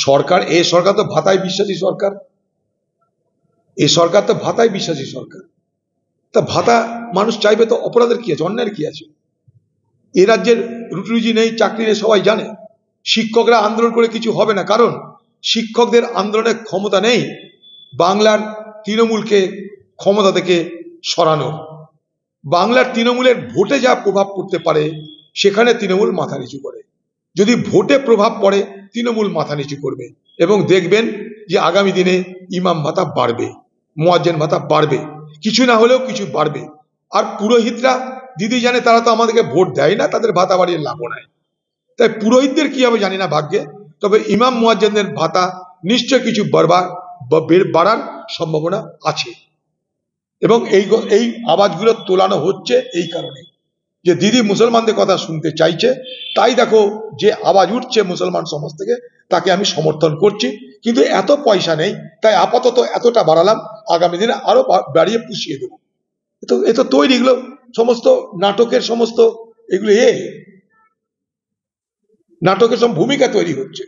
সরকার, এই সরকার তো ভাতায় বিশ্বাসী সরকার, এই সরকার তো ভাতায় বিশ্বাসী সরকার। তা ভাতা মানুষ চাইবে তো, অপরাধের কি আছে, অন্যায়ের কি আছে? এ রাজ্যের রুটি রুজি নেই, চাকরি নেই, সবাই জানে। শিক্ষকরা আন্দোলন করে কিছু হবে না, কারণ শিক্ষকদের আন্দোলনের ক্ষমতা নেই বাংলার তৃণমূলকে ক্ষমতা থেকে সরানো। বাংলার তৃণমূলের ভোটে যা প্রভাব পড়তে পারে সেখানে তৃণমূল মাথা নিচু করে। যদি ভোটে প্রভাব পড়ে তৃণমূল মাথা নিচু করবে, এবং দেখবেন যে আগামী দিনে ইমাম ভাতা বাড়বে, মুয়াজ্জিন ভাতা বাড়বে, কিছু না হলেও কিছু বাড়বে। আর পুরোহিতরা, দিদি জানে, তারা তো আমাদেরকে ভোট দেয় না, তাদের ভাতা বাড়িয়ে লাভ নাই। তাই পুরোহিতদের কি হবে জানি না ভাগ্যে, তবে ইমাম মুয়াজ্জিনদের ভাতা নিশ্চয় কিছু বাড়ার সম্ভাবনা আছে। এবং এই আওয়াজগুলো তোলানো হচ্ছে এই কারণে যে দিদি মুসলমানদের কথা শুনতে চাইছে, তাই দেখো যে আওয়াজ উঠছে মুসলমান সমাজ থেকে, তাকে আমি সমর্থন করছি। কিন্তু এত পয়সা নেই, তাই আপাতত এতটা বাড়ালাম, আগামী দিনে আরো বাড়িয়ে পুষিয়ে দেবো। এ তো তৈরি, এগুলো সমস্ত নাটকের সমস্ত এগুলো নাটকের সব ভূমিকা তৈরি হচ্ছে।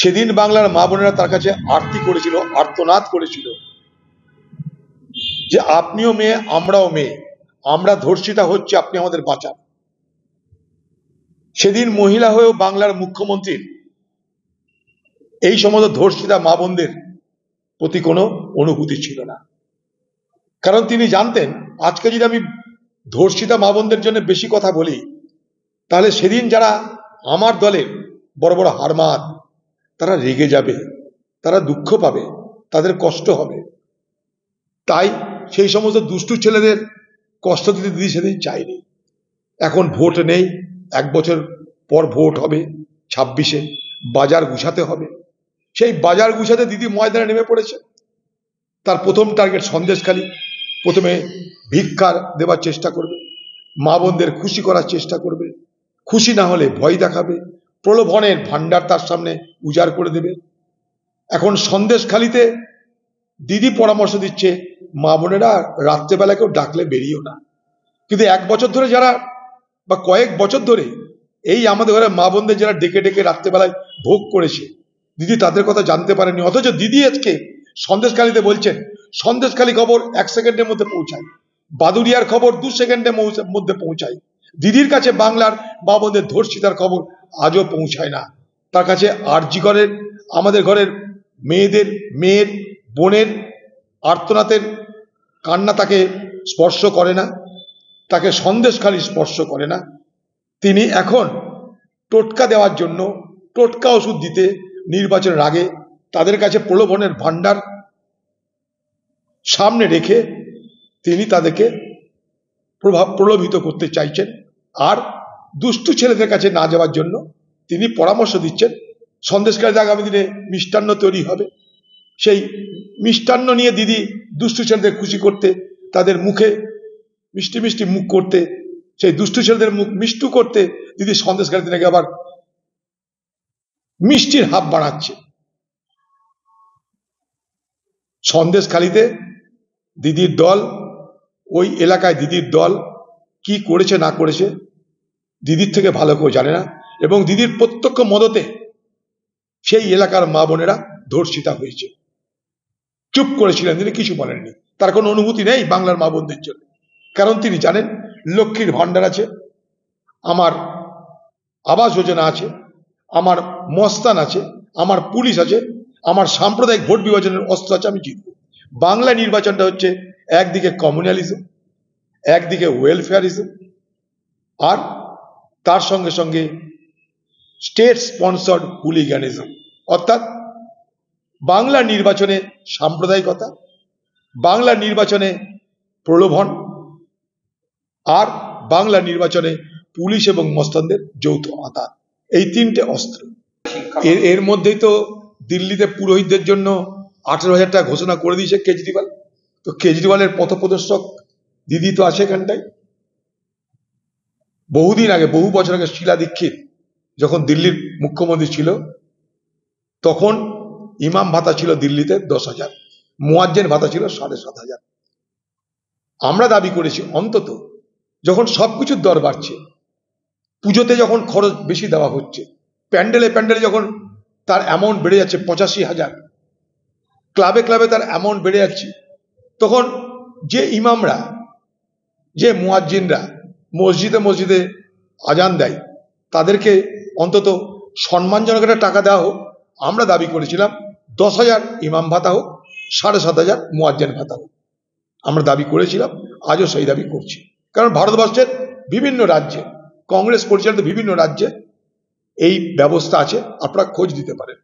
সেদিন বাংলার মা বোনেরা তার কাছে আরতি করেছিল, আর্তনাদ করেছিল যে আপনিও মেয়ে, আমরাও মেয়ে, আমরা ধর্ষিতা হচ্ছে, আপনি আমাদের বাঁচান। সেদিন মহিলা হয়েও বাংলার মুখ্যমন্ত্রীর এই সমস্ত ধর্ষিতা মা বোনদের প্রতি কোনো অনুভূতি ছিল না, কারণ তিনি জানতেন আজকে যদি আমি ধর্ষিতা মা বোনদের জন্য বেশি কথা বলি, তাহলে সেদিন যারা আমার দলের বড় বড় হারমাত, তারা রেগে যাবে, তারা দুঃখ পাবে, তাদের কষ্ট হবে। তাই সেই সমস্ত দুষ্টু ছেলেদের কষ্ট দিতে দিদি সেদিন চাইনি। এখন ভোট নেই, 1 বছর পর ভোট হবে 26-এ, বাজার গুছাতে হবে। সেই বাজার গুছাতে দিদি ময়দানে নেমে পড়েছে। তার প্রথম টার্গেট সন্দেশখালী। প্রথমে ভিক্ষার দেওয়ার চেষ্টা করবে, মা বোনদের খুশি করার চেষ্টা করবে, খুশি না হলে ভয় দেখাবে, প্রলোভনের ভান্ডার তার সামনে উজাড় করে দেবে। এখন সন্দেশখালীতে দিদি পরামর্শ দিচ্ছে, মা বোনেরা রাত্রেবেলা কেউ ডাকলে বেরিয়েও না। কিন্তু 1 বছর ধরে যারা, বা কয়েক বছর ধরে এই আমাদের ঘরে মা বোনদের যারা ডেকে ডেকে রাত্রেবেলায় ভোগ করেছে, দিদি তাদের কথা জানতে পারেনি। অথচ দিদি আজকে সন্দেশখালীতে বলছেন, সন্দেশখালী খবর 1 সেকেন্ডের মধ্যে পৌঁছায়, বাদুড়িয়ার খবর 2 সেকেন্ডের মধ্যে পৌঁছায়। দিদির কাছে বাংলার মা বোনদের ধর্ষিতার খবর আজও পৌঁছায় না। তার কাছে আরজি করের, আমাদের ঘরের মেয়ের বোনের আর্তনাদের কান্না তাকে স্পর্শ করে না, তাকে সন্দেশখালী স্পর্শ করে না। তিনি এখন টোটকা দেওয়ার জন্য, টোটকা ওষুধ দিতে নির্বাচনের আগে তাদের কাছে প্রলোভনের ভান্ডার সামনে রেখে তিনি তাদেরকে প্রলোভিত করতে চাইছেন। আর দুষ্টু ছেলেদের কাছে না যাওয়ার জন্য তিনি পরামর্শ দিচ্ছেন। সন্দেশখালীতে আগামী দিনে মিষ্টান্ন তৈরি হবে, সেই মিষ্টান্ন নিয়ে দিদি দুষ্টু ছেলেদের খুশি করতে, তাদের মুখে মিষ্টি মিষ্টি মুখ করতে, সেই দুষ্টু ছেলেদের মুখ মিষ্টু করতে দিদি সন্দেশখালীতে নাকি আবার মিষ্টির হাব বাড়াচ্ছে। সন্দেশখালীতে দিদির দল, ওই এলাকায় দিদির দল কি করেছে না করেছে দিদির থেকে ভালো কেউ জানে না। এবং দিদির প্রত্যক্ষ মদতে সেই এলাকার মা বোনেরা ধর্ষিতা হয়েছে। চুপ করেছিলেন, তিনি কিছু বলেননি। তার কোনো অনুভূতি নেই বাংলার মা বোনদের জন্য, কারণ তিনি জানেন লক্ষ্মীর ভান্ডার আছে, আমার আবাস যোজনা আছে, আমার মস্তান আছে, আমার পুলিশ আছে, আমার সাম্প্রদায়িক ভোট বিভাজনের অস্ত্র আছে, আমি জিতব। বাংলা নির্বাচনটা হচ্ছে একদিকে কমিউনালিজম, একদিকে ওয়েলফেয়ারিজম, আর তার সঙ্গে সঙ্গে স্টেট স্পন্সর্ড হুলিগানিজম। অর্থাৎ বাংলা নির্বাচনে সাম্প্রদায়িকতা, বাংলা নির্বাচনে প্রলোভন, আর বাংলা নির্বাচনে পুলিশ এবং মস্তানদের যৌথ আঘাত, এই 3টে অস্ত্র। এর মধ্যেই তো দিল্লিতে পুরোহিতদের জন্য 18,000 টাকা ঘোষণা করে দিয়েছে কেজরিওয়াল। তো কেজরিওয়ালের পথপ্রদর্শক দিদি তো আছে এখানটায়। বহুদিন আগে, বহু বছর আগে শীলা দীক্ষিত যখন দিল্লির মুখ্যমন্ত্রী ছিল, তখন ইমাম ভাতা ছিল দিল্লিতে 10,000, মুয়াজ্জিন ভাতা ছিল 7,500। আমরা দাবি করেছি অন্তত যখন সবকিছুর দর বাড়ছে, পুজোতে যখন খরচ বেশি দেওয়া হচ্ছে, প্যান্ডেলে প্যান্ডেলে যখন তার অ্যামাউন্ট বেড়ে যাচ্ছে 85,000, ক্লাবে ক্লাবে তার অ্যামাউন্ট বেড়ে যাচ্ছে, তখন যে ইমামরা, যে মুয়াজ্জিনরা মসজিদে মসজিদে আজান দেয়, তাদেরকে অন্তত সম্মানজনক একটা টাকা দেওয়া হোক। আমরা দাবি করেছিলাম 10,000 ইমাম ভাতা হোক, 7,500 মুয়াজ্জিন ভাতা হোক। আমরা দাবি করেছিলাম, আজও সেই দাবি করছি। কারণ ভারতবর্ষের বিভিন্ন রাজ্যে, কংগ্রেস পরিচালিত বিভিন্ন রাজ্যে এই ব্যবস্থা আছে, আপনারা খোঁজ দিতে পারেন।